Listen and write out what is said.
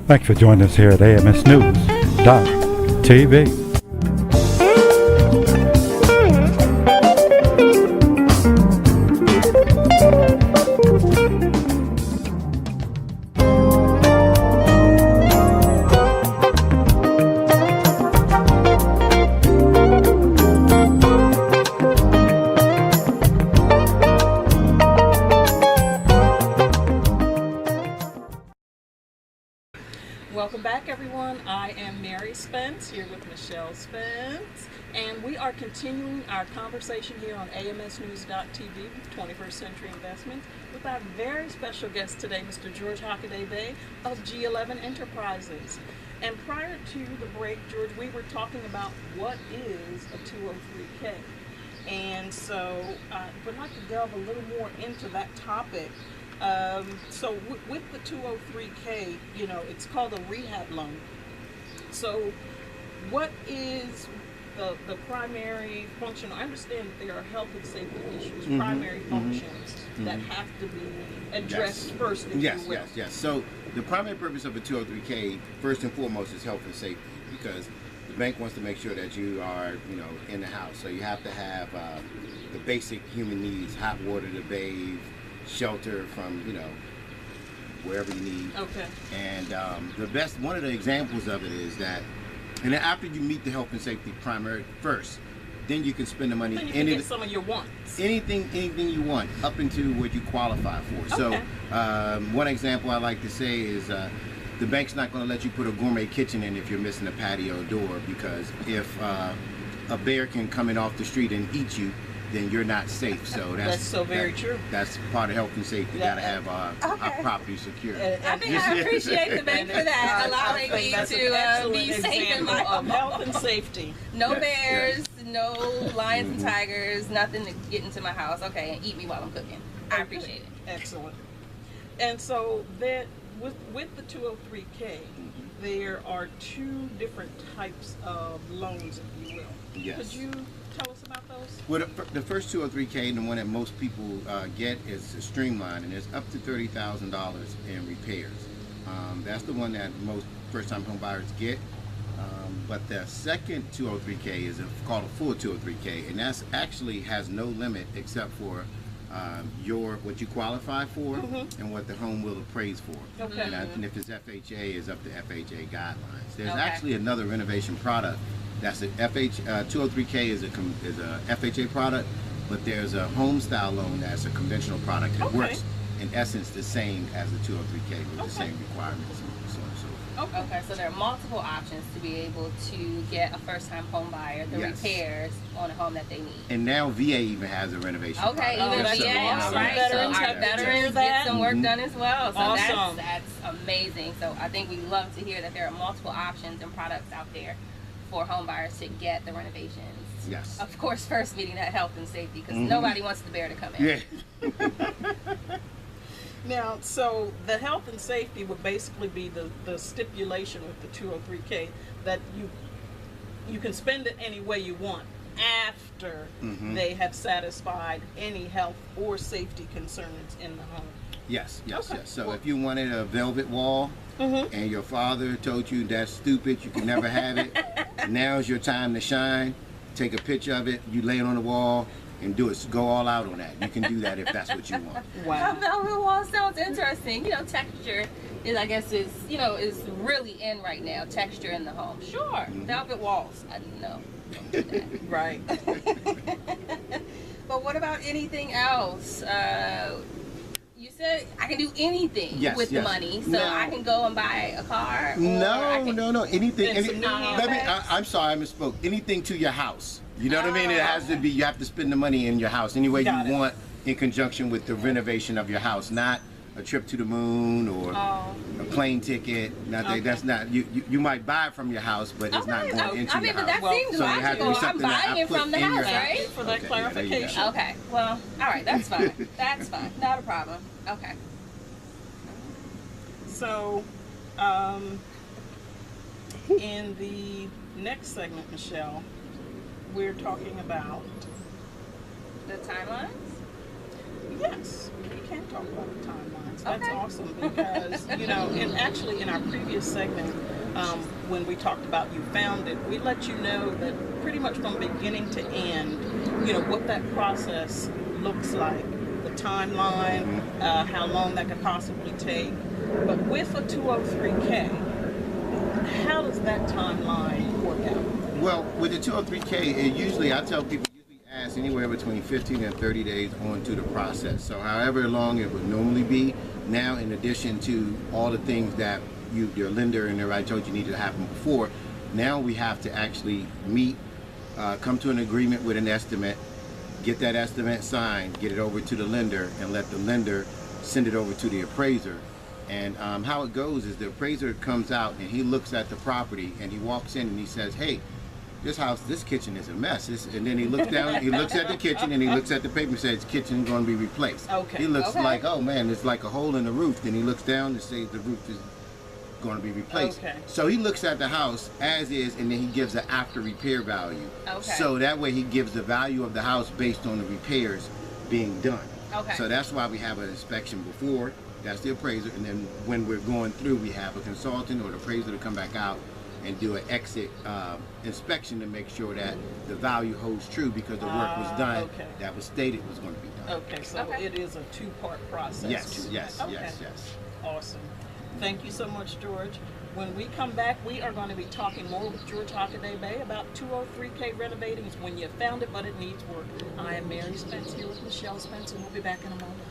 Thanks for joining us here at AMSnews.TV. Welcome back, everyone. I am Mary Spence here with Michelle Spence, and we are continuing our conversation here on AMSnews.TV with 21st Century Investments with our very special guest today, Mr. George Hockaday of G11 Enterprises. And prior to the break, George, we were talking about what is a 203K. And so I would like to delve a little more into that topic. So with the 203K, you know, it's called a rehab loan. So what is the primary function? I understand that there are health and safety issues, primary functions that have to be addressed first, if you will. Yes. So the primary purpose of a 203K, first and foremost, is health and safety, because the bank wants to make sure that you are, you know, in the house. So you have to have the basic human needs: hot water to bathe, shelter from, you know, wherever you need. Okay. And one of the examples of it is that, and then after you meet the health and safety primary first, then you can spend the money. Then you can get some of your wants. Anything you want, up into what you qualify for. Okay. So one example I like to say is the bank's not going to let you put a gourmet kitchen in if you're missing a patio door, because if a bear can come in off the street and eat you, then you're not safe. So that's so very true. That's part of health and safety. You got to have our property secure. I think I appreciate the bank for that, allowing me to be safe in my home. Health and safety. No bears, no lions and tigers, nothing to get into my house. Okay, and eat me while I'm cooking. I appreciate it. Excellent. And so that with the 203K, there are two different types of loans, if you will. Yes. Could you tell us about those? Well, the first 203K, and the one that most people get, is a streamline, and it's up to $30,000 in repairs. That's the one that most first-time home buyers get. But the second 203K is called a full 203K, and that's actually has no limit except for what you qualify for and what the home will appraise for. Okay. And if it's FHA, it's up to FHA guidelines. There's actually another renovation product. That's a 203K is a FHA product, but there's a home style loan that's a conventional product. It works in essence the same as the 203K with the same requirements and so on and so forth. Okay, so there are multiple options to be able to get a first-time home buyer the repairs on a home that they need. And now VA even has a renovation product. Even VA, all right. So our veterans get some work done as well. So Awesome. that's amazing. So I think we love to hear that there are multiple options and products out there for home buyers to get the renovations. Yes. Of course, first meeting that health and safety, because nobody wants the bear to come in. Yeah. Now, so the health and safety would basically be the stipulation with the 203K that you can spend it any way you want after they have satisfied any health or safety concerns in the home. Yes. So if you wanted a velvet wall and your father told you that's stupid, you can never have it, now's your time to shine. Take a picture of it, you lay it on the wall, and do it. Go all out on that. You can do that if that's what you want. Wow. Velvet wall sounds interesting. You know, texture is, I guess, is really in right now. Texture in the home. Sure. Velvet walls. I don't know. Don't do that. Right. But what about anything else? You said I can do anything with the money, so I can go and buy a car. No. Anything. I'm sorry, I misspoke. Anything to your house. You know what I mean? It has to be. You have to spend the money in your house any way you want, in conjunction with the renovation of your house, not a trip to the moon or a plane ticket. That's not. You might buy it from your house, but it's not going into your house. But that seems so it has to be logical. I'm something that buying I it put from the in your house, right? For that clarification. Okay. Well, all right. That's fine. That's fine. Not a problem. Okay. So, in the next segment, Michelle, we're talking about the timelines. Yes. can talk about the timelines. That's Okay. awesome because, you know, and actually in our previous segment, when we talked about You Found It, we let you know that pretty much from beginning to end, you know, what that process looks like, the timeline, how long that could possibly take. But with a 203K, how does that timeline work out? Well, with the 203K, it usually, I tell people, usually ask anywhere between 15 and 30 days onto the process. So however long it would normally be, now in addition to all the things that your lender and everybody told you needed to happen before, now we have to actually meet, come to an agreement with an estimate, get that estimate signed, get it over to the lender, and let the lender send it over to the appraiser. And how it goes is the appraiser comes out and he looks at the property and he walks in and he says, hey, this kitchen is a mess. And then he looks down, he looks at the kitchen and he looks at the paper and says, kitchen's going to be replaced. Okay. He looks Okay. like, oh man, it's like a hole in the roof. Then he looks down and says the roof is going to be replaced. Okay. So he looks at the house as is and then he gives an after repair value. Okay. So that way he gives the value of the house based on the repairs being done. Okay. So that's why we have an inspection before. That's the appraiser, and then when we're going through, we have a consultant or the appraiser to come back out and do an exit inspection to make sure that the value holds true because the work was done okay. that was stated was going to be done. Okay, so Okay. it is a two-part process. Yes. Okay. Awesome. Thank you so much, George. When we come back, we are going to be talking more with George Hockaday Bay about 203K renovating. It's when you found it, but it needs work. I am Mary Spence here with Michelle Spence, and we'll be back in a moment.